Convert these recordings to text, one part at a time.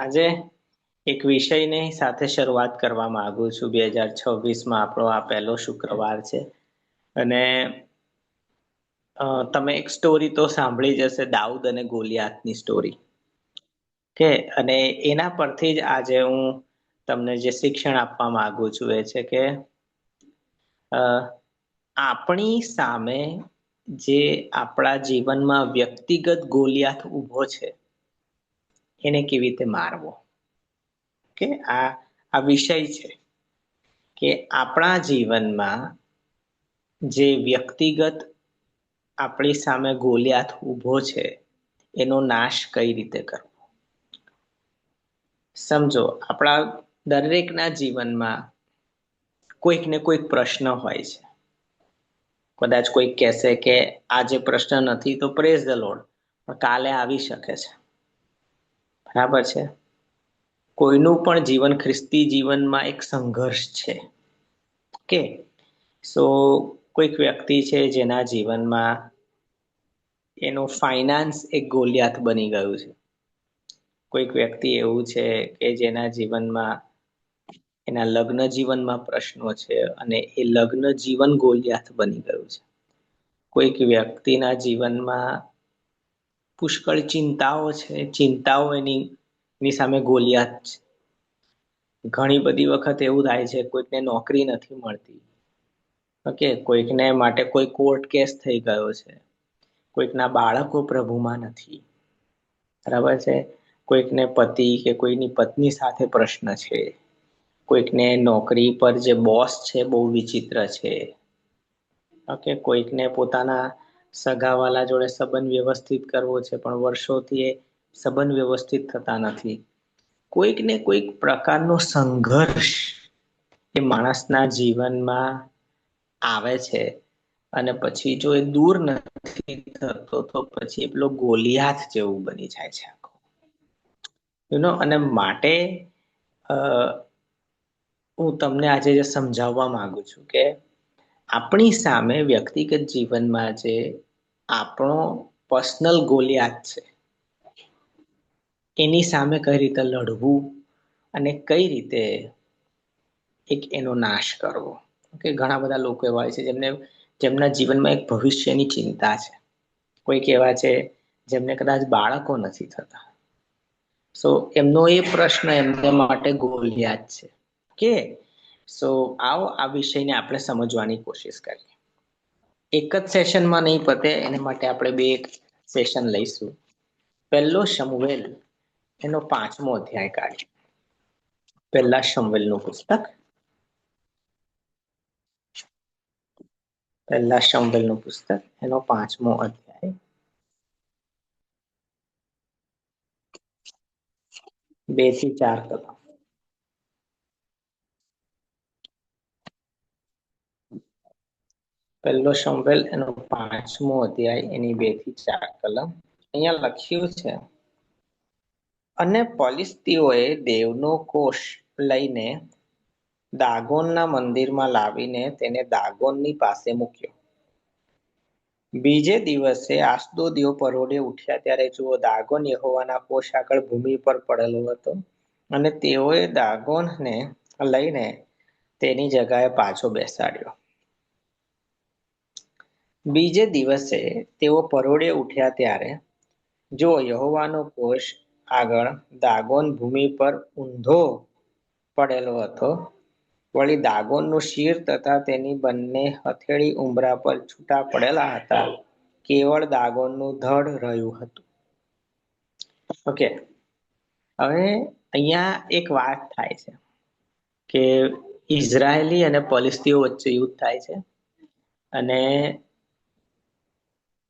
આજે એક વિષયની સાથે શરૂઆત કરવા માંગુ છું. 2026માં આપણો આ પહેલો શુક્રવાર છે અને તમે એક સ્ટોરી તો સાંભળી જ હશે, દાઉદ અને ગોલિયાતની સ્ટોરી. કે અને એના પરથી જ આજે હું તમને જે શિક્ષણ આપવા માંગુ છું એ છે કે આપણી સામે જે આપણા જીવનમાં વ્યક્તિગત ગોલિયાત ઊભો છે એને કેવી રીતે મારવો. કે આ વિષય છે કે આપણા જીવનમાં જે વ્યક્તિગત આપણી સામે ગોલિયાત ઊભો છે એનો નાશ કઈ રીતે કરવો. સમજો, આપણા દરેકના જીવનમાં કોઈક ને કોઈક પ્રશ્ન હોય છે. કદાચ કોઈ કહેશે કે આજે પ્રશ્ન નથી તો પ્રેઝ ધ લોર્ડ, પણ કાલે આવી શકે છે. બરાબર છે. કોઈનું પણ જીવન ખ્રિસ્તી જીવનમાં એક સંઘર્ષ છે. કે સો કોઈક વ્યક્તિ છે જેના જીવનમાં એનું ફાઇનાન્સ એક ગોલિયાત બની ગયું છે. કોઈક વ્યક્તિ એવું છે કે જેના જીવનમાં એના લગ્ન જીવનમાં પ્રશ્નો છે અને એ લગ્ન જીવન ગોલિયાત બની ગયું છે. કોઈક વ્યક્તિના જીવનમાં પુષ્કળ ચિંતાઓ છે, ચિંતાઓ એની સામે ગોલિયાત છે. ઘણી બધી વખત એવું થાય છે કોઈકને નોકરી નથી મળતી. ઓકે, કોઈકને માટે કોઈ કોર્ટ કેસ થઈ ગયો છે. કોઈકના બાળકો પ્રભુમાં નથી. બરાબર છે. કોઈકને પતિ કે કોઈની પત્ની સાથે પ્રશ્ન છે. કોઈકને નોકરી પર જે બોસ છે બહુ વિચિત્ર છે. ઓકે, કોઈકને પોતાના સગાવાલા જોડે સંબંધ વ્યવસ્થિત કરવો છે પણ વર્ષોથી એ સંબંધ વ્યવસ્થિત થતા નથી. કોઈક ને કોઈક પ્રકારનો સંઘર્ષ એ માણસના જીવનમાં આવે છે. અને પછી જો એ દૂર નથી થતો તો પછી એ પેલો ગોલિયાત જેવું બની જાય છે. અને માટે અ હું તમને આજે જે સમજાવવા માંગુ છું કે આપણી સામે વ્યક્તિગત જીવનમાં જે આપણો પર્સનલ ગોલિયાત છે એની સામે કઈ રીતે લડવું અને કઈ રીતે એક એનો નાશ કરવો. કે ઘણા બધા લોકો એવા હોય છે જેમના જીવનમાં એક ભવિષ્યની ચિંતા છે. કોઈક એવા છે જેમને કદાચ બાળકો નથી થતા. એમનો એ પ્રશ્ન એમને માટે ગોલિયાત છે. કે આવો આ વિષયને આપણે સમજવાની કોશિશ કરીએ. એક જ સેશનમાં નહીં પતે, એના માટે આપણે બે સેશન લઈશું. પહેલો શમુએલ એનો 5મો અધ્યાય કાઢીએ. પહેલા શમુએલનું પુસ્તક, પહેલા શમુએલનું પુસ્તક એનો 5મો અધ્યાય 2 થી 4 કલમ. પહેલો શમુએલ એનો 5મો અધ્યાય એની 2 થી 4 કલમ. અહીંયા લખ્યું છે, અને ફલિસ્તીઓએ દેવનો કોષ લઈને દાગોનના મંદિરમાં લાવીને તેને દાગોનની પાસે મૂક્યો. બીજે દિવસે આસદોદીઓ પરોઢે ઉઠ્યા ત્યારે જુઓ, દાગોન યહોવાના કોષ આગળ ભૂમિ પર પડેલો હતો, અને તેઓએ દાગોનને લઈને તેની જગાએ પાછો બેસાડ્યો. બીજે દિવસે તેઓ પરોઢે ઉઠ્યા ત્યારે જો યહોવાનો કોષ આગળ દાગોન ભૂમિ પર ઊંધો પડેલો હતો. વળી દાગોનનું શિર તથા તેની બંને હથેળી ઉંબરા પર છૂટા પડેલા હતા. કેવળ દાગોનનું ધડ રહ્યું હતું. ઓકે, હવે અહીંયા એક વાત થાય છે કે ઇઝરાયેલી અને ફલિસ્તીઓ વચ્ચે યુદ્ધ થાય છે અને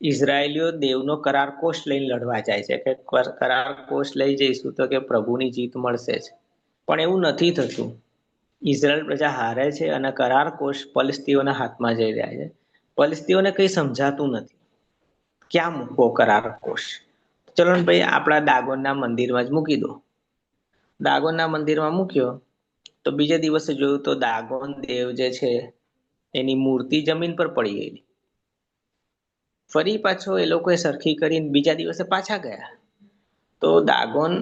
ઇઝરાયેલીઓ દેવનો કરાર કોષ લઈને લડવા જાય છે કે કરાર કોષ લઈ જઈશું તો કે પ્રભુની જીત મળશે જ. પણ એવું નથી થતું. ઇઝરાયલ પ્રજા હારે છે અને કરાર કોષ ફલિસ્તીઓના હાથમાં જઈ રહ્યા છે. ફલિસ્તીઓને કંઈ સમજાતું નથી ક્યાં મૂકવો કરાર કોષ. ચલો ને ભાઈ, આપણા દાગોનના મંદિરમાં જ મૂકી દો. દાગોનના મંદિરમાં મૂક્યો તો બીજે દિવસે જોયું તો દાગોન દેવ જે છે એની મૂર્તિ જમીન પર પડી ગઈ. ફરી પાછો એ લોકોએ સરખી કરીને બીજા દિવસે પાછા ગયા તો દાગોન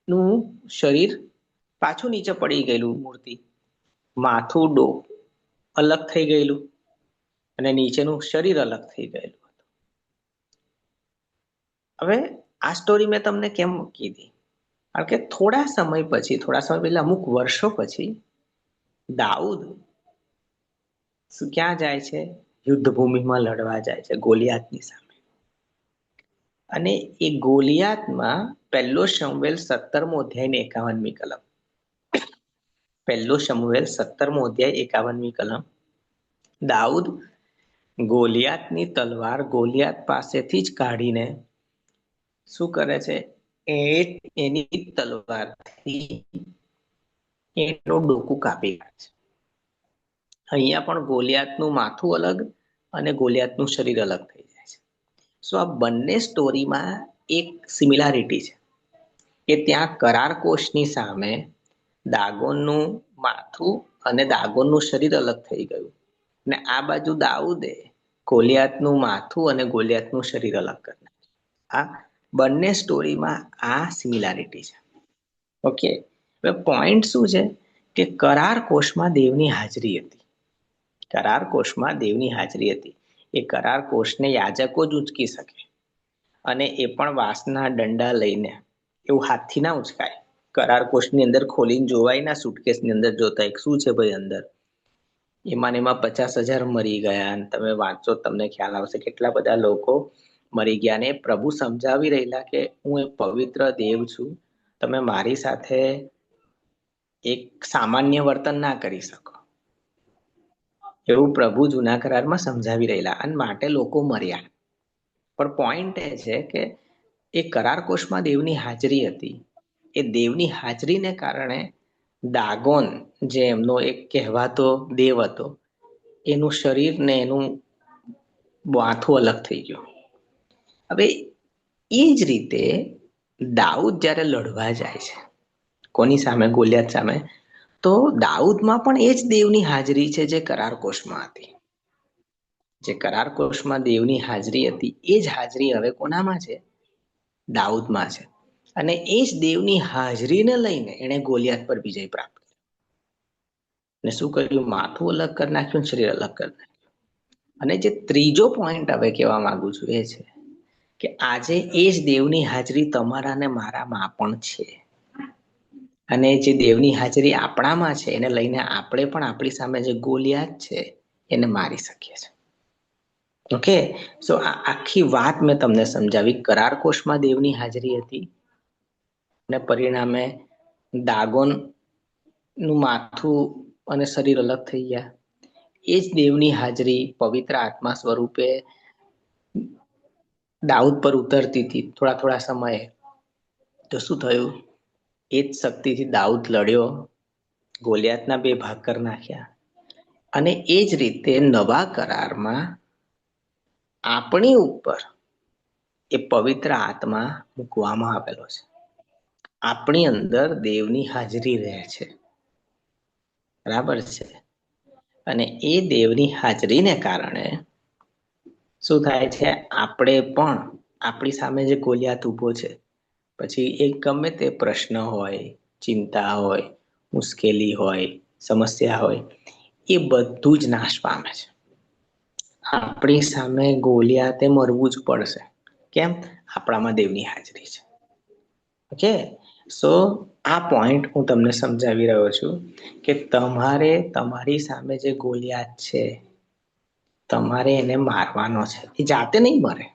નું શરીર પાછું નીચે પડી ગયેલું, મૂર્તિ માથું અલગ થઈ ગયેલું અને નીચેનું શરીર અલગ થઈ ગયેલું. હવે આ સ્ટોરી મેં તમને કેમ કીધી? કારણ કે થોડા સમય પહેલા, અમુક વર્ષો પછી દાઉદ ક્યાં જાય છે? યુદ્ધ ભૂમિમાં લડવા જાય છે ગોલિયાતની સામે. અને એ ગોલિયાતમાં પહેલો શમુએલ 17મો અધ્યાય ને 51મી કલમ, પહેલો શમુએલ 17મો અધ્યાય 51મી કલમ, દાઉદ ગોલિયાતની તલવાર ગોલિયાત પાસેથી જ કાઢીને શું કરે છે? એની તલવારથી એનું ડોકું કાપી નાખે છે. અહીંયા પણ ગોલિયાતનું માથું અલગ અને ગોલિયાતનું શરીર અલગ થઈ જાય છે. સો આ બંને સ્ટોરીમાં એક સિમિલારિટી છે કે ત્યાં કરાર કોષની સામે દાગોનનું માથું અને દાગોનનું શરીર અલગ થઈ ગયું, ને આ બાજુ દાઉદે ગોલિયાતનું માથું અને ગોલિયાતનું શરીર અલગ કરી નાખ્યું. આ બંને સ્ટોરીમાં આ સિમિલારિટી છે. ઓકે, હવે પોઈન્ટ શું છે કે કરાર કોષમાં દેવની હાજરી હતી. કરાર કોષમાં દેવની હાજરી હતી. એ કરાર કોષને યાજકો જ ઉંચકી શકે, અને એ પણ વાંસના દંડા લઈને. એવું હાથથી ના ઉંચકાય. કરાર કોષની અંદર ખોલીને જોવાય ના, સુટકેસની અંદર જોતા એક શું છે ભાઈ અંદર. એમાં 50,000 મરી ગયા, અને તમે વાંચો તમને ખ્યાલ આવશે કેટલા બધા લોકો મરી ગયા. ને પ્રભુ સમજાવી રહેલા કે હું એક પવિત્ર દેવ છું, તમે મારી સાથે એક સામાન્ય વર્તન ના કરી શકો. એવું પ્રભુ જૂના કરારમાં સમજાવી રહેલા, અને માટે લોકો મર્યા. પણ પોઈન્ટ એ છે કે એ કરાર કોષમાં દેવની હાજરી હતી. એ દેવની હાજરીને કારણે દાગોન, જે એમનો એક કહેવાતો દેવ હતો, એનું શરીર ને એનું માથું અલગ થઈ ગયું. હવે એ જ રીતે દાઉદ જ્યારે લડવા જાય છે, કોની સામે? ગોલિયાત સામે. તો દાઉદમાં પણ એ જ દેવની હાજરી છે જે કરાર કોષમાં હતી. જે કરાર કોષમાં દેવની હાજરી હતી, એ જ હાજરી હવે કોનામાં છે? દાઉદમાં છે. અને એ જ દેવની હાજરીને લઈને એણે ગોલિયાત પર વિજય પ્રાપ્ત કર્યો. ને શું કર્યું? માથું અલગ કરી નાખ્યું, શરીર અલગ કરી નાખ્યું. અને જે ત્રીજો પોઈન્ટ હવે કહેવા માંગુ છું એ છે કે આજે એ જ દેવની હાજરી તમારા ને મારામાં પણ છે. અને જે દેવની હાજરી આપણામાં છે, એને લઈને આપણે પણ આપણી સામે જે ગોલિયાત છે એને મારી શકીએ છીએ. ઓકે, સો આ આખી વાત મેં તમને સમજાવી. કરાર કોષમાં દેવની હાજરી હતી, ને પરિણામે દાગોન નું માથું અને શરીર અલગ થઈ ગયા. એ જ દેવની હાજરી પવિત્ર આત્મા સ્વરૂપે દાઉદ પર ઉતરતી હતી થોડા સમયે. તો શું થયું? એ જ શક્તિથી દાઉદ લડ્યો, ગોલિયાતના 2 ભાગ કરી નાખ્યા. અને એ જ રીતે નવા કરારમાં આપણી ઉપર એ પવિત્ર આત્મા મૂકવામાં આવેલો છે. આપણી અંદર દેવની હાજરી રહે છે. બરાબર છે? અને એ દેવની હાજરીને કારણે શું થાય છે? આપણે પણ આપણી સામે જે ગોલિયાત ઊભો છે, પછી એ ગમે તે પ્રશ્ન હોય, ચિંતા હોય, મુશ્કેલી હોય, સમસ્યા હોય, એ બધું જ નાશ પામે છે. આપણી સામે ગોલિયાતે મરવું જ પડશે. કેમ? આપણામાં દેવની હાજરી છે. ઓકે, સો આ પોઈન્ટ હું તમને સમજાવી રહ્યો છું કે તમારે તમારી સામે જે ગોલિયાત છે, તમારે એને મારવાનો છે. એ જાતે નહીં મરે.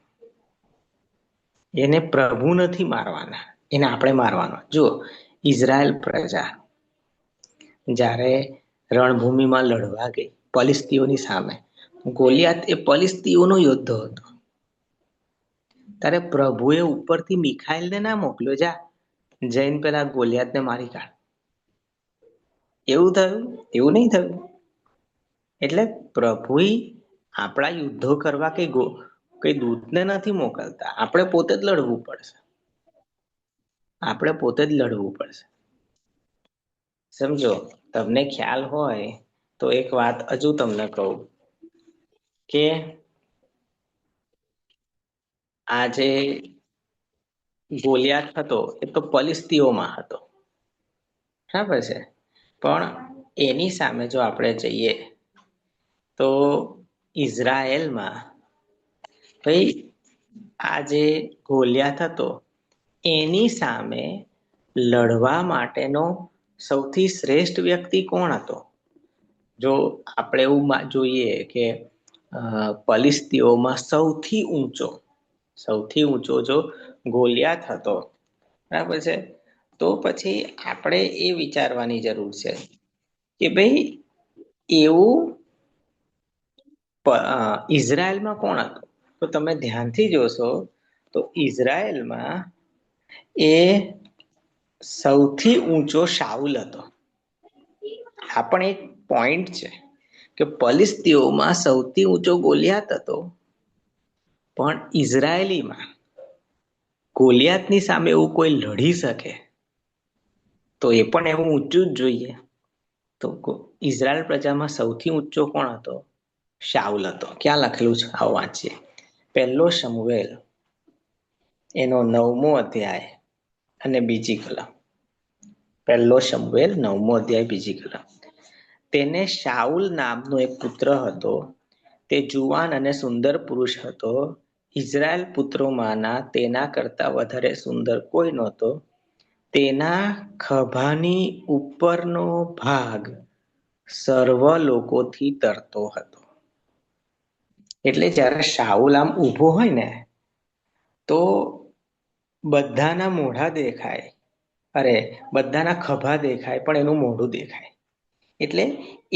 એને પ્રભુ નથી મારવાના, એને આપણે મારવાનો. જો ઇઝરાયલ પ્રજા જ્યારે રણભૂમિમાં લડવા ગઈ ફલિસ્તીઓની સામે, ગોલિયાત એ ફલિસ્તીઓનો યોદ્ધો હતો. ત્યારે પ્રભુએ ઉપરથી મિખાઈલને ના મોકલ્યો, જા જઈને પેલા ગોલિયાતને મારી કાઢ. એવું થયું? એવું નહીં થયું. એટલે પ્રભુ આપણા યુદ્ધો કરવા કઈ દૂતને નથી મોકલતા. આપણે પોતે જ લડવું પડશે. આપણે પોતે જ લડવું પડશે. સમજો, તમને ખ્યાલ હોય તો એક વાત હજુ તમને કહું કે આજે ગોલિયાત હતો એ તો પલિસ્તીઓમાં હતો, બરાબર છે. પણ એની સામે જો આપણે જઈએ તો ઇઝરાયલમાં ભાઈ આ જે ગોલિયાત હતો એની સામે લડવા માટેનો સૌથી શ્રેષ્ઠ વ્યક્તિ કોણ હતો? જો આપણે એવું જોઈએ કે પલિસ્તીઓમાં સૌથી ઊંચો જો ગોલિયાત હતો, બરાબર છે. તો પછી આપણે એ વિચારવાની જરૂર છે કે ભાઈ એવું ઇઝરાયલમાં કોણ હતું? તો તમે ધ્યાનથી જોશો તો ઇઝરાયલમાં એ સૌથી ઊંચો શાઉલ હતો. આ પણ એક પોઈન્ટ છે કે પલિસ્તીઓમાં સૌથી ઊંચો ગોલિયાત હતો, પણ ઇઝરાયેલીમાં ગોલિયાતની સામે એવું કોઈ લડી શકે તો એ પણ એવું ઊંચું જ જોઈએ. તો ઇઝરાયલ પ્રજામાં સૌથી ઊંચો કોણ હતો? શાઉલ હતો. ક્યાં લખેલું છે? આવો વાંચીએ. પહેલો શમુવેલ એનો 9મો અધ્યાય અને બીજી કલમ. પહેલો શમુએલ 9મો અધ્યાય બીજી કલમ. તેને શાઉલ નામનો એક પુત્ર હતો. તે જુવાન અને સુંદર પુરુષ હતો. ઇઝરાયલ પુત્રોમાંના તેના કરતા વધારે સુંદર કોઈ નહોતો. તેના ખભાની ઉપરનો ભાગ સર્વ લોકોથી તરતો હતો. એટલે જ્યારે શાઉલ આમ ઊભો હોય ને તો બધાના મોઢા દેખાય, અરે બધાના ખભા દેખાય પણ એનું મોઢું દેખાય. એટલે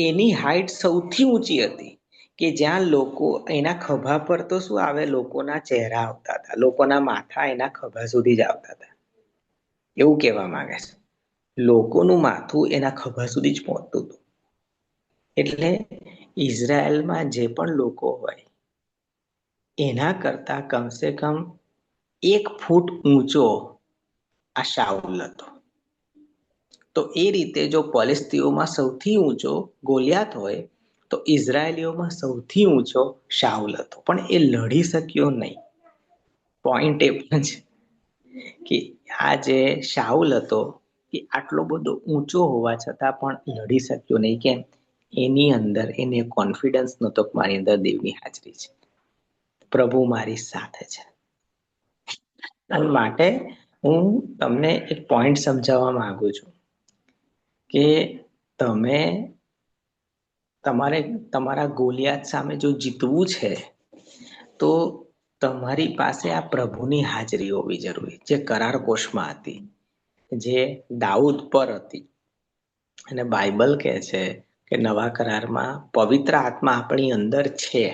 એની હાઈટ સૌથી ઊંચી હતી કે જ્યાં લોકો એના ખભા પર તો શું આવે, લોકોના ચહેરા આવતા હતા, લોકોના માથા એના ખભા સુધી જ આવતા હતા. એવું કહેવા માંગે છે. લોકોનું માથું એના ખભા સુધી જ પહોંચતું હતું. એટલે ઇઝરાયલમાં જે પણ લોકો હોય એના કરતા કમસે કમ 1 ફૂટ ઊંચો આ શાઉલ હતો. તો એ રીતે જો પલિસ્તીઓમાં સૌથી ઊંચો ગોલિયાત હોય તો ઇઝરાયેલીઓમાં સૌથી ઊંચો શાઉલ હતો, પણ એ લડી શક્યો નહીં. પોઈન્ટ એ પણ છે કે આ જે શાઉલ હતો એ આટલો બધો ઊંચો હોવા છતાં પણ લડી શક્યો નહીં. કેમ? એની અંદર એને કોન્ફિડન્સ નહોતો કે મારી અંદર દેવની હાજરી છે, પ્રભુ મારી સાથે છે. અને માટે હું તમને એક પોઈન્ટ સમજાવવા માંગુ છું કે તમે તમારા ગોલિયાત સામે જો જીતવું છે તો તમારી પાસે આ પ્રભુની હાજરી હોવી જરૂરી, જે કરાર કોષમાં હતી, જે દાઉદ પર હતી. અને બાઇબલ કહે છે કે નવા કરારમાં પવિત્ર આત્મા આપણી અંદર છે.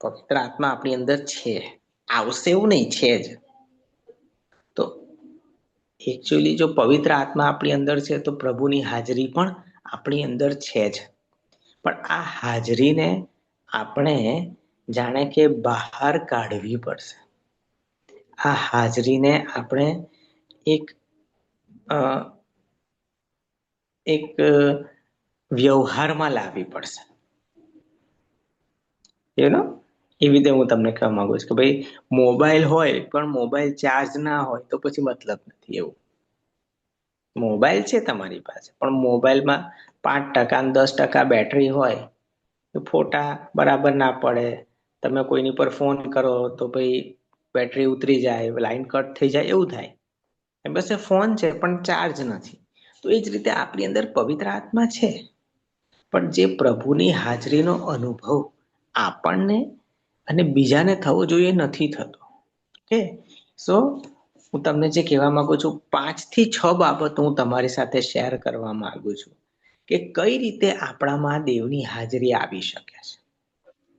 પવિત્ર આત્મા આપણી અંદર છે, આવશે એવું નહીં, છે જ. તો એકચ્યુઅલી જો પવિત્ર આત્મા આપણી અંદર છે તો પ્રભુની હાજરી પણ આપણી અંદર છે જ. પણ આ હાજરીને આપણે જાણે કે બહાર કાઢવી પડશે. આ હાજરીને આપણે એક એક વ્યવહારમાં લાવવી પડશે. એવી રીતે હું તમને કહેવા માંગુ છું કે ભાઈ મોબાઈલ હોય પણ મોબાઈલ ચાર્જ ના હોય તો પછી મતલબ નથી. એવું મોબાઈલ છે તમારી પાસે પણ મોબાઈલમાં 5% અને 10% બેટરી હોય તો ફોટા બરાબર ના પડે, તમે કોઈની પર ફોન કરો તો ભાઈ બેટરી ઉતરી જાય, લાઈન કટ થઈ જાય, એવું થાય. બસ એ ફોન છે પણ ચાર્જ નથી. તો એ જ રીતે આપણી અંદર પવિત્ર આત્મા છે, પણ જે પ્રભુની હાજરીનો અનુભવ આપણને અને બીજાને થવો જોઈએ નથી થતો. ઓકે, સો હું તમને જે કહેવા માંગુ છું 5 થી 6 બાબતો હું તમારી સાથે શેર કરવા માંગુ છું કે કઈ રીતે આપણામાં દેવની હાજરી આવી શકે છે.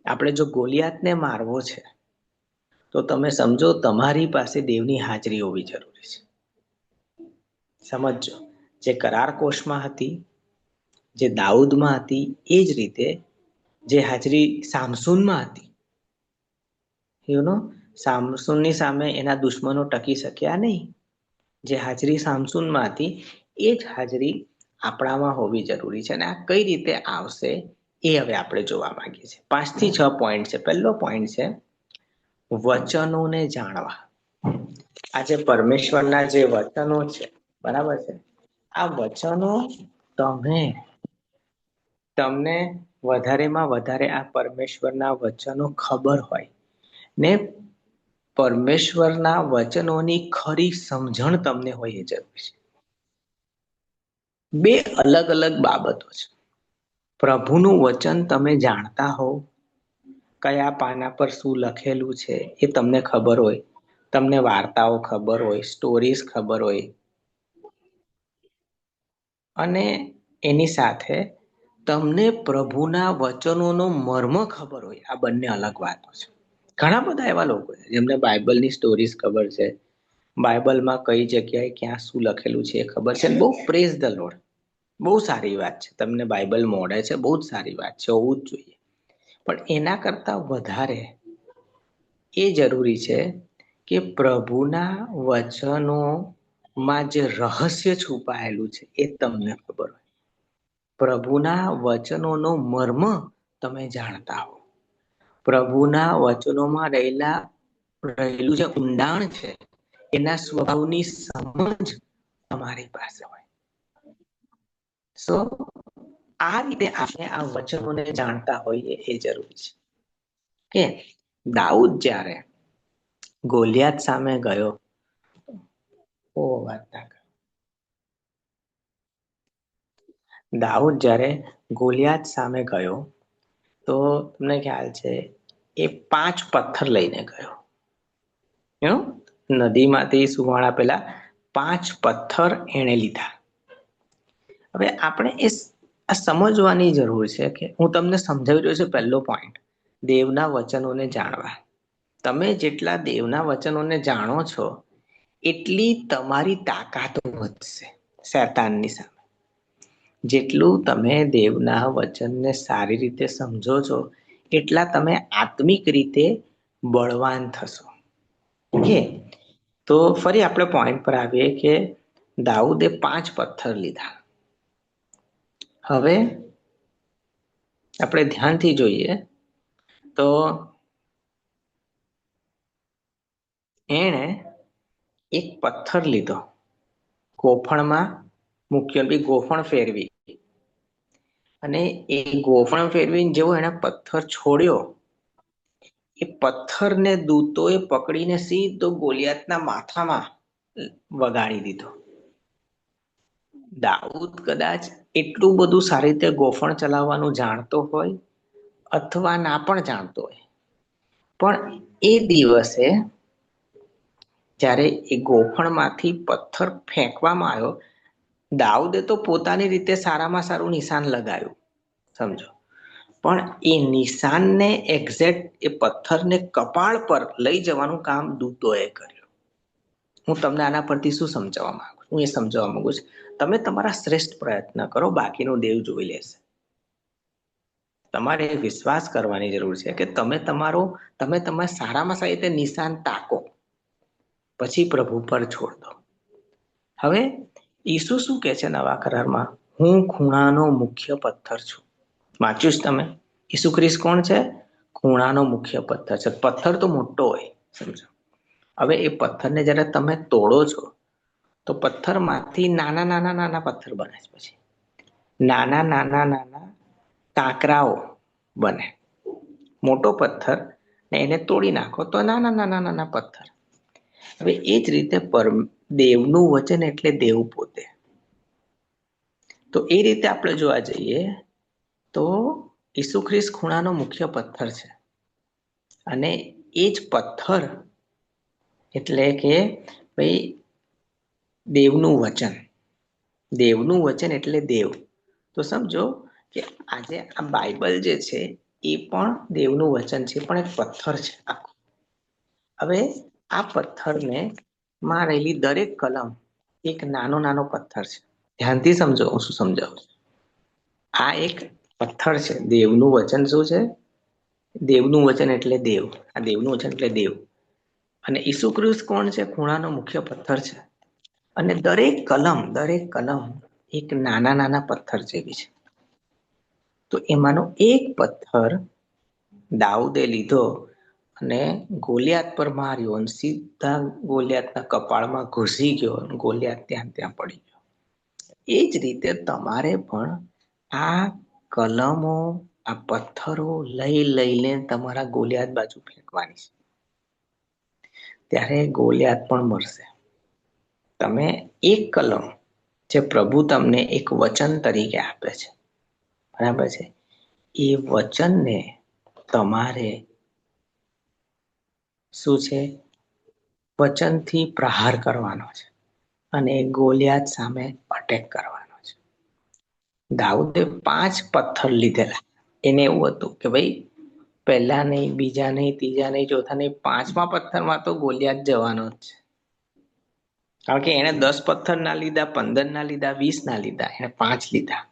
આપણે જો ગોલિયાતને મારવો છે તો તમે સમજો તમારી પાસે દેવની હાજરી હોવી જરૂરી છે. સમજો, જે કરાર કોષમાં હતી, જે દાઉદમાં હતી, એ જ રીતે જે હાજરી સામસુનમાં હતી. સામસુનની સામે એના દુશ્મનો ટકી શક્યા નહીં. જે હાજરી સામસુનમાં હતી એ જ હાજરી આપણામાં હોવી જરૂરી છે. અને આ કઈ રીતે આવશે એ હવે આપણે જોવા માંગીએ છીએ. 5 થી 6 પોઈન્ટ છે. પહેલો પોઈન્ટ છે વચનોને જાણવા. આ જે પરમેશ્વરના જે વચનો છે, બરાબર છે, આ વચનો તમને વધારેમાં વધારે આ પરમેશ્વરના વચનો ખબર હોય ને પરમેશ્વરના વચનોની ખરી સમજણ તમને હોય એ જરૂરી છે. બે અલગ અલગ બાબતો છે. પ્રભુનું વચન તમે જાણતા હોવ, કયા પાના પર શું લખેલું છે એ તમને ખબર હોય, તમને વાર્તાઓ ખબર હોય, સ્ટોરીઝ ખબર હોય, અને એની સાથે તમને પ્રભુના વચનોનો મર્મ ખબર હોય. આ બંને અલગ વાતો છે. ઘણા બધા એવા લોકો છે જેમને બાઇબલની સ્ટોરીઝ ખબર છે, બાઇબલમાં કઈ જગ્યાએ ક્યાં શું લખેલું છે એ ખબર છે. બહુ પ્રેઝ ધ લોર્ડ, બહુ સારી વાત છે. તમને બાઇબલ મળે છે, બહુ જ સારી વાત છે, હોવું જ જોઈએ. પણ એના કરતા વધારે એ જરૂરી છે કે પ્રભુના વચનોમાં જે રહસ્ય છુપાયેલું છે એ તમને ખબર હોય. પ્રભુના વચનોનો મર્મ તમે જાણતા હો. પ્રભુના વચનોમાં રહેલું જે ઊંડાણ છે, એના સ્વભાવની સમજ તમારી પાસે હોય. સો આ રીતે આપણે આ વચનોને જાણતા હોઈએ એ જરૂરી છે. કે દાઉદ જ્યારે ગોલિયાત સામે ગયો, દાઉદ જ્યારે ગોલિયાત સામે ગયો તો તમને ખ્યાલ છે એ 5 પથ્થર લઈને ગયો. નદીમાંથી સુવાળા પેલા 5 પથ્થર એણે લીધા. હવે આપણે આ સમજવાની જરૂર છે કે હું તમને સમજાવી રહ્યો છું. પહેલો પોઈન્ટ, દેવના વચનોને જાણવા. તમે જેટલા દેવના વચનોને જાણો છો એટલી તમારી તાકાત વધશે શૈતાનની સામે. જેટલું તમે દેવના વચનને સારી રીતે સમજો છો એટલા તમે આત્મિક રીતે બળવાન થશો. ઓકે, તો ફરી આપણે પોઈન્ટ પર આવીએ કે દાઉદે 5 પથ્થર લીધા. હવે આપણે ધ્યાનથી જોઈએ તો એણે એક પથ્થર લીધો, ગોફણમાં મૂક્યો, ગોફણ ફેરવી, અને એ ગોફણ ફેરવીને જેવો એને પથ્થર છોડ્યો, એ પથ્થરને દૂતોએ પકડીને સીધો ગોલિયાતના માથામાં વગાડી દીધો. દાઉદ કદાચ એટલું બધું સારી રીતે ગોફણ ચલાવવાનું જાણતો હોય અથવા ના પણ જાણતો હોય, પણ એ દિવસે જ્યારે એ ગોફણમાંથી પથ્થર ફેંકવામાં આવ્યો, દાઉદે તો પોતાની રીતે સારામાં સારું નિશાન લગાવ્યું, સમજો. પણ એ નિશાનને એક્ઝેક્ટ એ પથ્થરને કપાળ પર લઈ જવાનું કામ દૂતોએ કર્યું. હું તમને આના પરથી શું સમજાવવા માંગુ છું? હું એ સમજાવવા માંગુ છું, તમે તમારા શ્રેષ્ઠ પ્રયત્ન કરો, બાકીનું દેવ જોઈ લેશે. તમારે વિશ્વાસ કરવાની જરૂર છે કે તમે તમારા સારામાં સારી રીતે નિશાન તાકો, પછી પ્રભુ પર છોડ દો. હવે ઈસુ શું કહે છે નવા કરારમાં? હું ખૂણાનો મુખ્ય પથ્થર છું. વાંચ્યું તમે? ઈસુ ખ્રિસ્ત કોણ છે? ખૂણાનો મુખ્ય પથ્થર છે. પથ્થર તો મોટો હોય, સમજો. હવે એ પથ્થરને જ્યારે તમે તોડો છો તો પથ્થરમાંથી નાના નાના નાના પથ્થર બને છે. પછી નાના નાના નાના કાંકરાઓ બને. મોટો પથ્થર ને એને તોડી નાખો તો નાના નાના નાના પથ્થર. હવે એ જ રીતે દેવનું વચન એટલે દેવ પોતે. તો એ રીતે આપણે જોવા જઈએ તો ઈસુ ખ્રિસ્ત ખૂણાનો મુખ્ય પથ્થર છે. અને એ જ પથ્થર એટલે કે ભાઈ દેવનું વચન. દેવનું વચન એટલે દેવ. તો સમજો કે આજે આ બાઇબલ જે છે એ પણ દેવનું વચન છે, પણ એક પથ્થર છે આખું. હવે આ પથ્થરને માં રહેલી દરેક કલમ એક નાનો નાનો પથ્થર છે. ધ્યાનથી સમજો હું શું સમજાવું છું. આ એક પથ્થર છે. દેવનું વચન શું છે? દેવનું વચન એટલે દેવ. આ દેવનું વચન એટલે દેવ. અને ઈસુ ખ્રિસ્ત કોણ છે? ખૂણાનો મુખ્ય પથ્થર છે. અને દરેક કલમ એક નાના નાના પથ્થર જેવી છે. તો એમાંનો એક પથ્થર દાઉદે લીધો અને ગોલિયાત પર માર્યો અને સીધા ગોલિયાતના કપાળમાં ઘૂસી ગયો અને ગોલિયાત ત્યાં પડી ગયો. એ જ રીતે તમારે પણ આ કલમો, આ પથ્થરો લઈને તમારા ગોલિયાત બાજુ ફેંકવાની છે. ત્યારે ગોલિયાત પણ મરશે. તમે એક કલમ જે પ્રભુ તમને એક વચન તરીકે આપે છે, બરાબર છે, એ વચનને તમારે શું છે, વચનથી પ્રહાર કરવાનો છે અને ગોલિયાત સામે અટેક કરવાનો છે. દાઉદે 5 પથ્થર લીધેલા. એને એવું હતું કે ભાઈ પહેલા નહીં, બીજા નહીં, ત્રીજા નહીં, ચોથા નહીં, 5મા પથ્થરમાં તો ગોલિયાત જવાનો જ છે. કારણ કે એને 10 પથ્થર ના લીધા, 15 ના લીધા, 20 ના લીધા, એને 5 લીધા.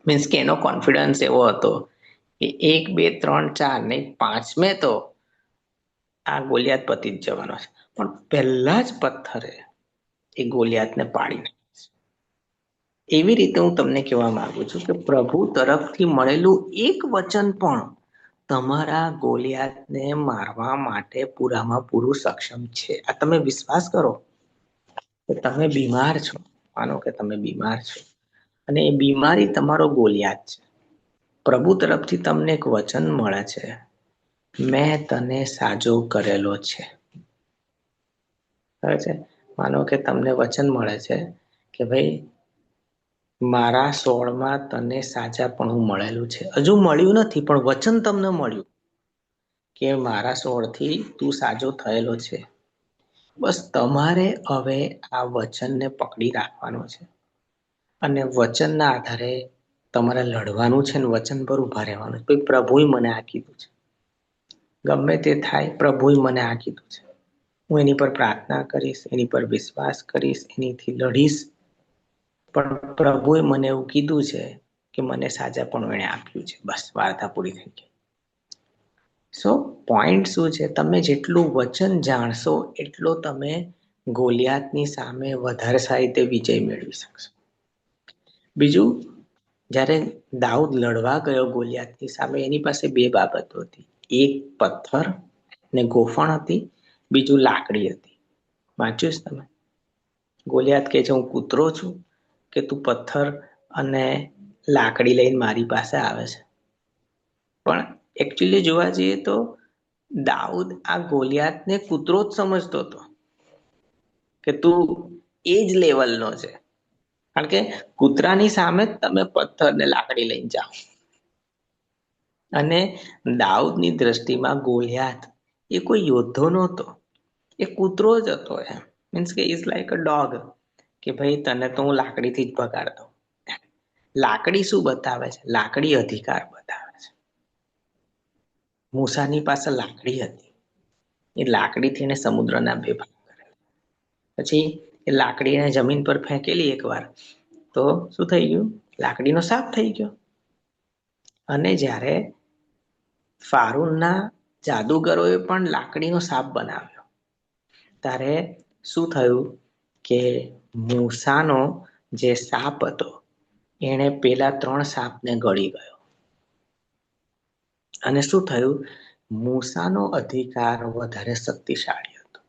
મીન્સ કે એનો કોન્ફિડન્સ એવો હતો કે 1, 2, 3, 4 નહીં, 5મે તો આ ગોલિયાત પતી જ જવાનો છે. પણ પહેલા જ પથ્થરે એ ગોલિયાતને પાડી નાખે છે. એવી રીતે હું તમને કહેવા માંગુ છું કે પ્રભુ તરફથી મળેલું એક વચન પણ તમારા ગોલિયાતને મારવા માટે પૂરામાં પૂરું સક્ષમ છે. આ તમે વિશ્વાસ કરો કે તમે બીમાર છો, માનો કે તમે બીમાર છો અને એ બીમારી તમારો ગોલિયાત છે. પ્રભુ તરફથી તમને એક વચન મળે છે, મેં તને સાજો કરેલો છે. બરાબર છે. માનો કે તમને વચન મળે છે કે ભાઈ મારા સોળમાં તને સાજાપણું મળેલું છે. હજુ મળ્યું નથી, પણ વચન તમને મળ્યું કે મારા સોળથી તું સાજો થયેલો છે. બસ તમારે હવે આ વચનને પકડી રાખવાનો છે અને વચનના આધારે તમારે લડવાનું છે ને વચન પર ઉભા રહેવાનું છે. પ્રભુએ મને આ કીધું છે, ગમે તે થાય, પ્રભુએ મને આ કીધું છે, હું એની પર પ્રાર્થના કરીશ, એની પર વિશ્વાસ કરીશ, એનીથી લડીશ. પણ પ્રભુએ મને એવું કીધું છે કે મને સાજાપણું એણે આપ્યું છે. બસ વાર્તા પૂરી થઈ ગઈ. સો પોઈન્ટ શું છે, તમે જેટલું વચન જાણશો એટલો તમે ગોલિયાતની સામે વધારે સારી રીતે વિજય મેળવી શકશો. બીજું, જ્યારે દાઉદ લડવા ગયો ગોલિયાતની સામે, એની પાસે 2 બાબતો હતી. એક પથ્થર ને ગોફણ હતી, બીજું લાકડી હતી. વાંચ્યું તમે? ગોલિયાત કહે છે હું કૂતરો છું કે તું પથ્થર અને લાકડી લઈને મારી પાસે આવે છે? પણ એકચ્યુઅલી જોવા જઈએ તો દાઉદ આ ગોલિયાતને કૂતરો જ સમજતો હતો કે તું એ જ લેવલનો છે. કારણ કે કૂતરાની સામે જ તમે પથ્થર ને લાકડી લઈને જાઓ. અને દાઉદની દ્રષ્ટિમાં ગોલિયાત એ કોઈ યોદ્ધો નહોતો, એ કૂતરો જ હતો. એમ મીન્સ કે ઇઝ લાઈક અ ડોગ, કે ભાઈ તને તો હું લાકડીથી જ ભગાડ દઉં. લાકડી શું બતાવે છે? લાકડી અધિકાર બતાવે છે. મૂસાની પાસે લાકડી હતી, એ લાકડીથી એને સમુદ્રના 2 ભાગ કરેલા. પછી એ લાકડીને જમીન પર ફેંકેલી એકવાર, તો શું થઈ ગયું? લાકડીનો સાપ થઈ ગયો. અને જ્યારે ફારૂનના જાદુગરોએ પણ લાકડીનો સાપ બનાવ્યો, ત્યારે શું થયું કે મૂસાનો જે સાપ હતો એણે પેલા 3 સાપને ગળી ગયો. અને શું થયું? મૂસાનો અધિકાર વધારે શક્તિશાળી હતો,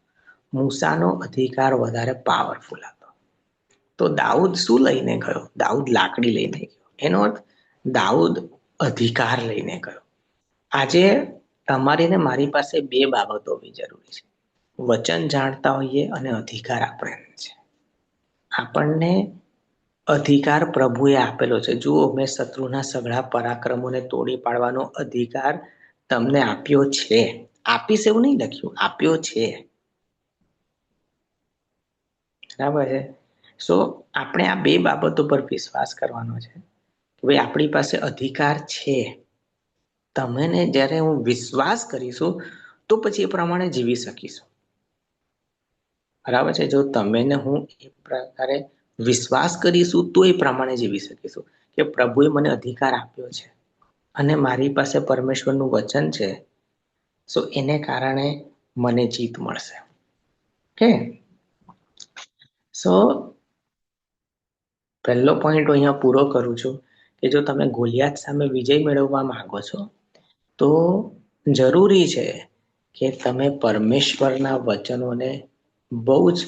મૂસાનો અધિકાર વધારે પાવરફુલ હતો. તો દાઉદ શું લઈને ગયો? દાઉદ લાકડી લઈને ગયો. એનો અર્થ દાઉદ અધિકાર લઈને ગયો. આજે તમારી ને મારી પાસે 2 બાબતો હોવી જરૂરી છે. વચન જાણતા હોઈએ અને અધિકાર આપણે છે. આપણને અધિકાર પ્રભુએ આપેલો છે. જુઓ, મેં શત્રુના સઘળા પરાક્રમોને તોડી પાડવાનો અધિકાર તમને આપ્યો છે. આપીશ એવું નહીં લખ્યું, આપ્યો છે. બરાબર છે. સો આપણે આ 2 બાબતો પર વિશ્વાસ કરવાનો છે કે ભાઈ આપણી પાસે અધિકાર છે. તમને જ્યારે હું વિશ્વાસ કરીશું તો પછી એ પ્રમાણે જીવી શકીશું. બરાબર છે. જો તમે ને હું એ પ્રકારે વિશ્વાસ કરીશું તો એ પ્રમાણે જીવી શકીશું કે પ્રભુએ મને અધિકાર આપ્યો છે અને મારી પાસે પરમેશ્વરનું વચન છે. સો એને કારણે મને જીત મળશે. ઓકે, સો પહેલો પોઈન્ટ હું અહીંયા પૂરો કરું છું કે જો તમે ગોલિયાત સામે વિજય મેળવવા માંગો છો તો જરૂરી છે કે તમે પરમેશ્વરના વચનોને બહુ જ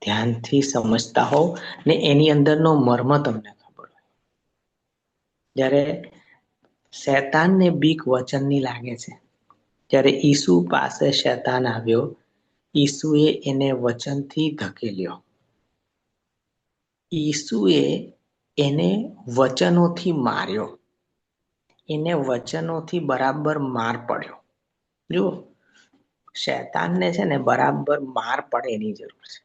ધ્યાનથી સમજતા હોવ ને એની અંદરનો મર્મ તમને ખબર હોય. જ્યારે શૈતાનને બીક વચનની લાગે છે, ત્યારે ઈસુ પાસે શૈતાન આવ્યો, ઈસુએ એને વચનથી ધકેલ્યો. ઈસુએ એને વચનોથી માર્યો, એને વચનોથી બરાબર માર પડ્યો. જુઓ, શૈતાનને છે ને બરાબર માર પડે એની જરૂર છે.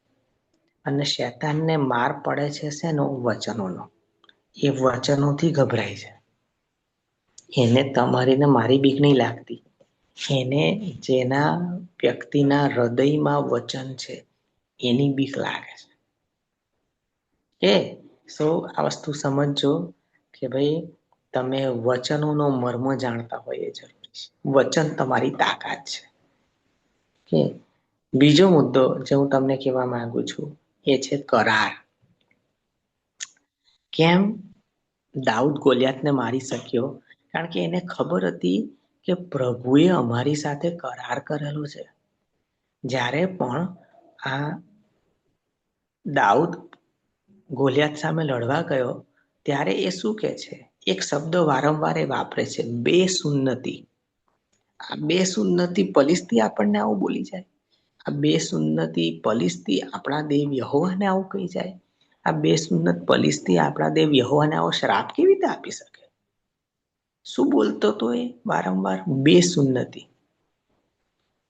અને શૈતાનને માર પડે છે શેનો? વચનોનો. એ વચનોથી ગભરાય છે. એને તમારી ને મારી બીક નહીં લાગતી. એને જેના વ્યક્તિના હૃદયમાં વચન છે એની બીક લાગે છે. આ વસ્તુ સમજજો કે ભાઈ તમે વચનોનો મર્મ જાણતા હોય એ જરૂરી છે. વચન તમારી તાકાત છે. કે બીજો મુદ્દો જે હું તમને કહેવા માંગુ છું એ છે કરાર. કેમ દાઉદ ગોલિયાતને મારી શક્યો? કારણ કે એને ખબર હતી કે પ્રભુએ અમારી સાથે કરાર કરેલો છે. જ્યારે પણ આ દાઉદ ગોલિયાત સામે લડવા ગયો ત્યારે એ શું કે છે? એક શબ્દ વારંવાર એ વાપરે છે, બેસુન્નતિ. આ બેસુન્નતિ પલિસ્તી આપણને આવું બોલી જાય? આ બેસુન્નતિ પલિસ્તી આપણા દેવ યહોવાને આવું કહી જાય? આ બેસુન્નત પલિસ્તી આપણા દેવ યહોવાને આવો શ્રાપ કેવી રીતે આપી શકે? શું બોલતો તો એ વારંવાર? બેસુન્નતિ.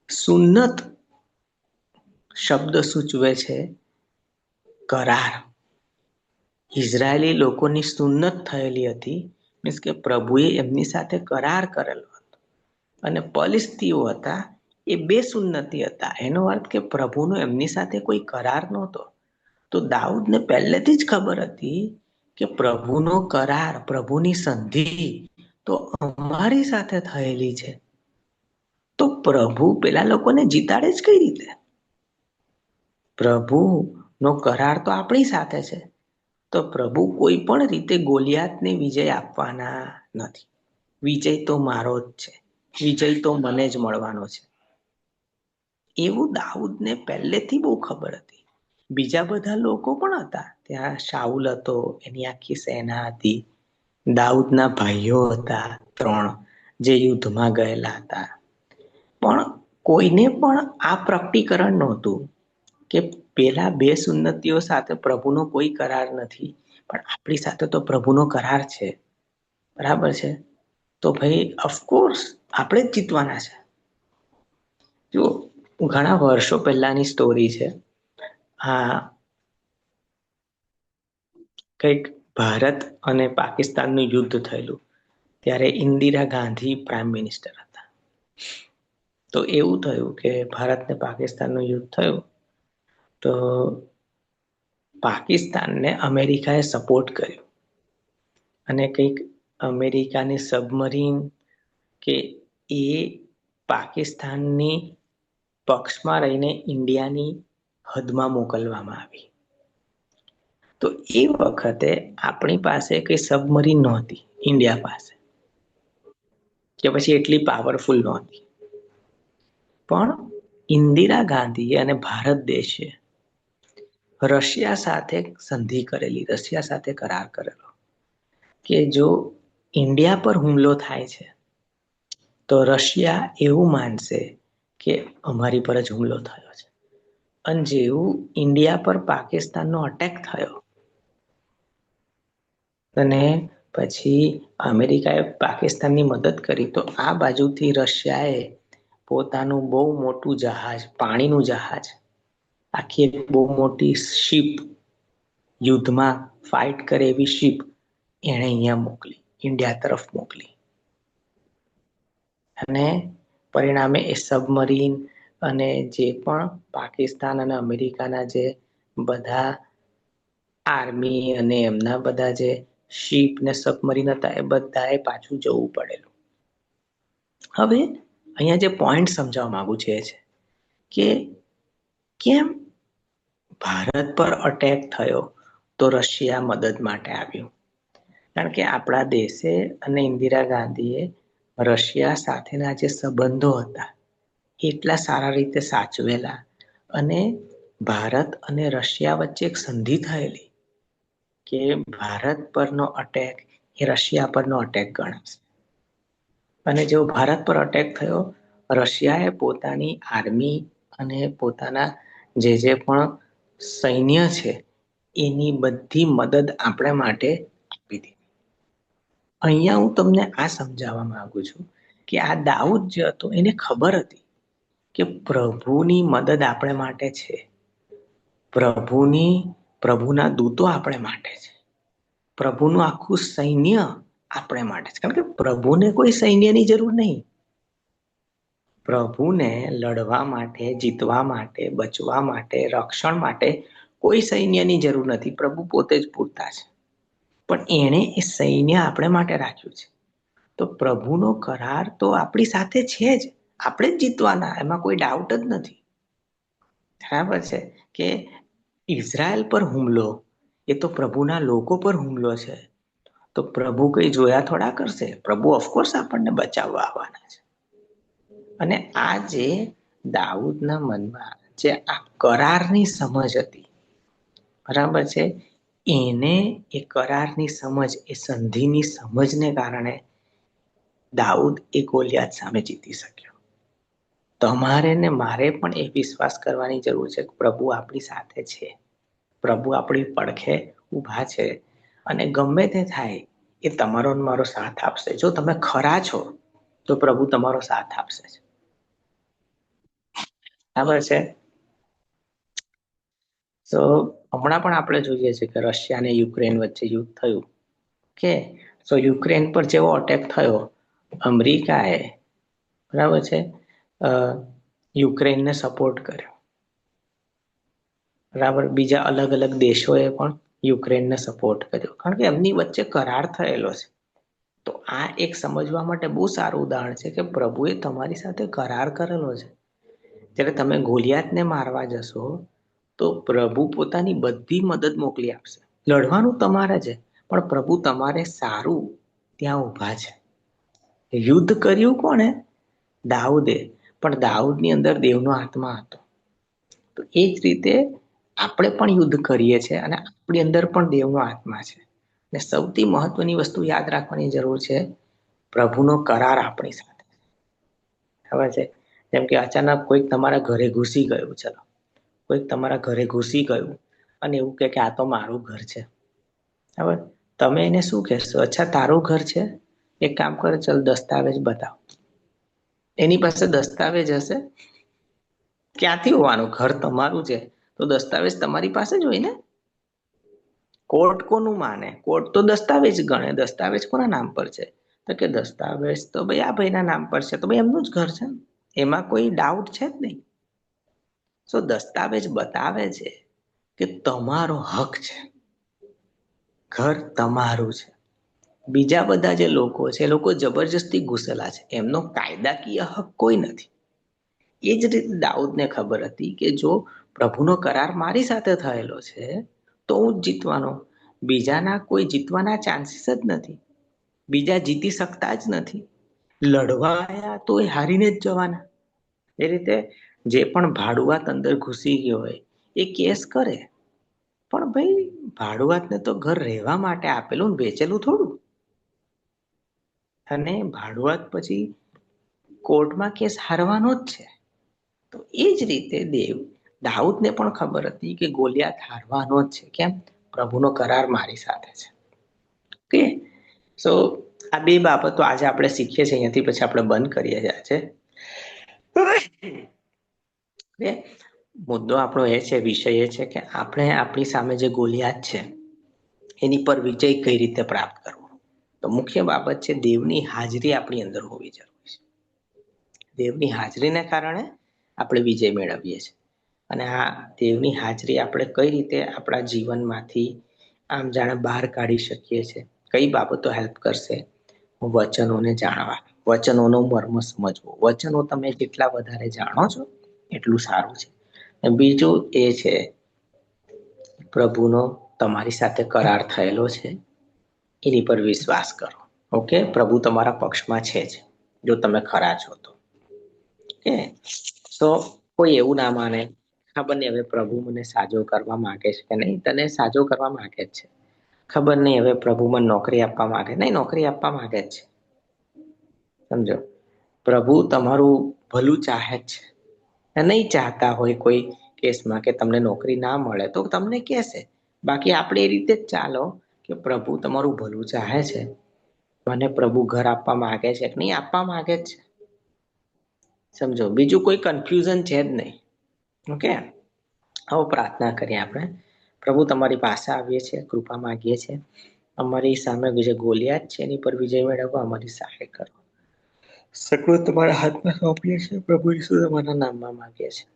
સુન્નત શબ્દ સૂચવે છે કરાર. ઇઝરાયેલી લોકોની સુન્નત થયેલી હતી, મીન્સ કે પ્રભુએ એમની સાથે કરાર કરેલો હતો. અને પલિસ્તીઓ હતા એ બેસુન્નતિ હતા. એનો અર્થ કે પ્રભુનો એમની સાથે કોઈ કરાર નહોતો. તો દાઉદને પહેલેથી જ ખબર હતી કે પ્રભુનો કરાર, પ્રભુની સંધિ તો અમારી સાથે થયેલી છે. તો પ્રભુ પેલા લોકોને જીતાડે જ કઈ રીતે? પ્રભુનો કરાર તો આપણી સાથે છે. તો પ્રભુ કોઈ પણ રીતે ગોલિયાતને વિજય આપવાના નથી. વિજય તો મારો જ છે, વિજય તો મને જ મળવાનો છે. એવું દાઉદને પહેલેથી બહુ ખબર હતી. બીજા બધા લોકો પણ હતા. ત્યાં શાઉલ હતો, એની આખી સેના હતી. દાઉદના ભાઈઓ હતા 3 જે યુદ્ધમાં ગયેલા હતા. પણ કોઈને પણ આ પ્રકટીકરણ નહોતું કે પેલા બે સુન્નતિઓ સાથે પ્રભુનો કોઈ કરાર નથી, પણ આપણી સાથે તો પ્રભુનો કરાર છે. બરાબર છે? તો ભાઈ ઓફકોર્સ આપણે જ જીતવાના છે. જો ઘણા વર્ષો પહેલાની સ્ટોરી છે. હા, કંઈક ભારત અને પાકિસ્તાનનું યુદ્ધ થયેલું. ત્યારે ઇન્દિરા ગાંધી પ્રાઇમ મિનિસ્ટર હતા. તો એવું થયું કે ભારત ને પાકિસ્તાનનું યુદ્ધ થયું. તો પાકિસ્તાનને અમેરિકાએ સપોર્ટ કર્યો. અને કંઈક અમેરિકાની સબમરીન કે એ પાકિસ્તાનની પક્ષમાં રહીને ઇન્ડિયાની હદમાં મોકલવામાં આવી. તો એ વખતે આપણી પાસે કઈ સબમરીન નહોતી ઇન્ડિયા પાસે, કે પછી એટલી પાવરફુલ નહોતી. પણ ઇન્દિરા ગાંધીએ અને ભારત દેશે રશિયા સાથે સંધિ કરેલી, રશિયા સાથે કરાર કરેલો કે જો ઇન્ડિયા પર હુમલો થાય છે તો રશિયા એવું માનશે કે અમારી પર જ હુમલો થયો છે. અને જેવું ઇન્ડિયા પર પાકિસ્તાનનો અટેક થયો અને પછી અમેરિકાએ પાકિસ્તાનની મદદ કરી, તો આ બાજુથી રશિયાએ પોતાનું બહુ મોટું જહાજ, પાણીનું જહાજ, આખી એક બહુ મોટી શિપ, યુદ્ધમાં ફાઇટ કરે એવી શિપ એણે અહીંયા મોકલી, ઇન્ડિયા તરફ મોકલી. અને પરિણામે એ સબમરીન અને જે પણ પાકિસ્તાન અને અમેરિકાના જે બધા આર્મી અને એમના બધા જે શીપ ને સબમરીન હતા એ બધાએ પાછું જવું પડેલું. હવે અહીંયા જે પોઈન્ટ સમજાવવા માંગુ છે એ છે કે કેમ ભારત પર અટેક થયો તો રશિયા મદદ માટે આવ્યું? કારણ કે આપણા દેશે અને ઇન્દિરા ગાંધીએ રશિયા સાથેના જે સંબંધો હતા એટલા સારા રીતે સાચવેલા, અને ભારત અને રશિયા વચ્ચે એક સંધિ થયેલી કે ભારત પરનો અટેક એ રશિયા પરનો અટેક ગણાશે. અને જેવો ભારત પર અટેક થયો, રશિયાએ પોતાની આર્મી અને પોતાના જે પણ સૈન્ય છે એની બધી મદદ આપણે માટે આપી હતી. અહીંયા હું તમને આ સમજાવવા માંગુ છું કે આ દાઉદ જે હતો એને ખબર હતી કે પ્રભુની મદદ આપણે માટે છે, પ્રભુના દૂતો આપણે માટે છે, પ્રભુનું આખું સૈન્ય આપણે માટે છે. કારણ કે પ્રભુને કોઈ સૈન્યની જરૂર નહીં. પ્રભુને લડવા માટે, જીતવા માટે, બચવા માટે, રક્ષણ માટે કોઈ સૈન્યની જરૂર નથી. પ્રભુ પોતે જ પૂરતા છે. પણ એણે એ સૈન્ય આપણે માટે રાખ્યું છે. તો પ્રભુનો કરાર તો આપણી સાથે છે જ. આપણે જ જીતવાના, એમાં કોઈ ડાઉટ જ નથી. બરાબર છે કે ઇઝરાયલ પર હુમલો એ તો પ્રભુના લોકો પર હુમલો છે. તો પ્રભુ કઈ જોયા થોડા કરશે. પ્રભુ ઓફકોર્સ આપણને બચાવવા આવવાના છે. અને આ જે દાઉદના મનમાં જે આ કરારની સમજ હતી, બરાબર છે, એને એ કરારની સમજ, એ સંધિની સમજને કારણે દાઉદ એ ગોલિયાત સામે જીતી શક્યો. તમારે ને મારે પણ એ વિશ્વાસ કરવાની જરૂર છે કે પ્રભુ આપણી સાથે છે, પ્રભુ આપણી પડખે ઊભા છે, અને ગમે તે થાય એ તમારો ને મારો સાથ આપશે. જો તમે ખરા છો તો પ્રભુ તમારો સાથ આપશે. બરાબર છે. તો હમણાં પણ આપણે જોઈએ છીએ કે રશિયા અને યુક્રેન વચ્ચે યુદ્ધ થયું કે તો યુક્રેન પર જેવો અટેક થયો, અમેરિકાએ, બરાબર છે, યુક્રેનને સપોર્ટ કર્યો. બરાબર, બીજા અલગ અલગ દેશોએ પણ યુક્રેનને સપોર્ટ કર્યો, કારણ કે એમની વચ્ચે કરાર થયેલો છે. તો આ એક સમજવા માટે બહુ સારું ઉદાહરણ છે કે પ્રભુએ તમારી સાથે કરાર કરેલો છે. જ્યારે તમે ગોલિયાતને મારવા જશો તો પ્રભુ પોતાની બધી મદદ મોકલી આપશે. લડવાનું તમારે છે, પણ પ્રભુ તમારે સારું ત્યાં ઊભા છે. યુદ્ધ કર્યું કોણે? દાઉદે. પણ દાઉદની અંદર દેવનો આત્મા હતો. તો એ જ રીતે આપણે પણ યુદ્ધ કરીએ છીએ અને આપણી અંદર પણ દેવનો આત્મા છે. અને સૌથી મહત્વની વસ્તુ યાદ રાખવાની જરૂર છે, પ્રભુનો કરાર આપણી સાથે. ખબર છે? જેમ કે અચાનક કોઈક તમારા ઘરે ઘૂસી ગયું, ચલો કોઈક તમારા ઘરે ઘૂસી ગયું અને એવું કહે કે આ તો મારું ઘર છે. બરાબર, તમે એને શું કહેશો? અચ્છા તારું ઘર છે, એક કામ કરે, ચલ દસ્તાવેજ બતાવ. એની પાસે દસ્તાવેજ હશે? ક્યાંથી હોવાનું? ઘર તમારું છે તો દસ્તાવેજ તમારી પાસે જ હોય ને. કોર્ટ કોનું માને? કોર્ટ તો દસ્તાવેજ ગણે. દસ્તાવેજ કોના નામ પર છે? તો કે દસ્તાવેજ તો ભાઈ આ ભાઈના નામ પર છે, તો ભાઈ એમનું જ ઘર છે ને, એમાં કોઈ ડાઉટ છે જ નહીં. દસ્તાવેજ બતાવે છે કે તમારો હક છે, ઘર તમારું છે. બીજા બધા જે લોકો છે એ લોકો જબરજસ્તી ઘૂસેલા છે, એમનો કાયદાકીય હક કોઈ નથી. એ જ રીતે દાઉદને ખબર હતી કે જો પ્રભુનો કરાર મારી સાથે થયેલો છે તો હું જ જીતવાનો, બીજાના કોઈ જીતવાના ચાન્સીસ જ નથી. બીજા જીતી શકતા જ નથી. લડવા આવ્યા તો એ હારીને જ જવાના. એ રીતે જે પણ ભાડુઆત અંદર ઘૂસી ગયો હોય એ કેસ કરે, પણ ભાઈ ભાડુઆતને તો ઘર રહેવા માટે આપેલું ને વેચેલું થોડું. અને ભાડુઆત પછી કોર્ટમાં કેસ હારવાનો જ છે. તો એ જ રીતે દાઉદને પણ ખબર હતી કે ગોલિયાત હારવાનો જ છે. કેમ? પ્રભુનો કરાર મારી સાથે છે. ઓકે, સો આ બે બાબતો આજે આપણે શીખીએ છીએ. અહીંયાથી પછી આપણે બંધ કરીએ છીએ. મુદ્દો આપણો એ છે, વિષય એ છે કે આપણે આપણી સામે જે ગોલિયાત છે એની પર વિજય કઈ રીતે પ્રાપ્ત કરવો. તો મુખ્ય બાબત છે દેવની હાજરી આપણી અંદર હોવી જરૂરી છે. દેવની હાજરીને કારણે આપણે વિજય મેળવીએ છીએ. અને આ દેવની હાજરી આપણે કઈ રીતે આપણા જીવનમાંથી આમ જાણે બહાર કાઢી શકીએ છીએ, કઈ બાબતો હેલ્પ કરશે? વચનોને જાણવા, વચનોનો મર્મ સમજવો. વચનો તમે જેટલા વધારે જાણો છો એટલું સારું છે. બીજું એ છે પ્રભુનો તમારી સાથે કરાર થયેલો છે, એની પર વિશ્વાસ કરો. ઓકે, પ્રભુ તમારા પક્ષમાં છે જ જો તમે ખરા છો તો. કે તો કોઈ એવું ના માને, ખબર નહીં હવે પ્રભુ મને સાજો કરવા માંગે છે કે નહીં. તને સાજો કરવા માંગે જ છે. ખબર નહીં હવે પ્રભુ મને નોકરી આપવા માંગે, નહીં નોકરી આપવા માંગે જ છે. સમજો, પ્રભુ તમારું ભલું ચાહે જ છે. નહીં ચાહતા હોય કોઈ કેસમાં કે તમને નોકરી ના મળે તો તમને કહેશે. બાકી આપણે એ રીતે જ ચાલો કે પ્રભુ તમારું ભલું ચાહે છે, મને પ્રભુ ઘર આપવા માંગે છે કે નહીં આપવા માંગે જ છે. સમજો, બીજું કોઈ કન્ફ્યુઝન છે જ નહીં. ઓકે, હવે પ્રાર્થના કરીએ આપણે. પ્રભુ તમારી પાસે આવીએ છીએ, કૃપા માંગીએ છીએ. અમારી સામે જે ગોલિયાત છે એની પર વિજય મેળવવા અમારી સહાય કરો. સકળું તમારા હાથમાં સોંપીએ છીએ પ્રભુ ઈસુ તમારા નામમાં માંગીએ છીએ.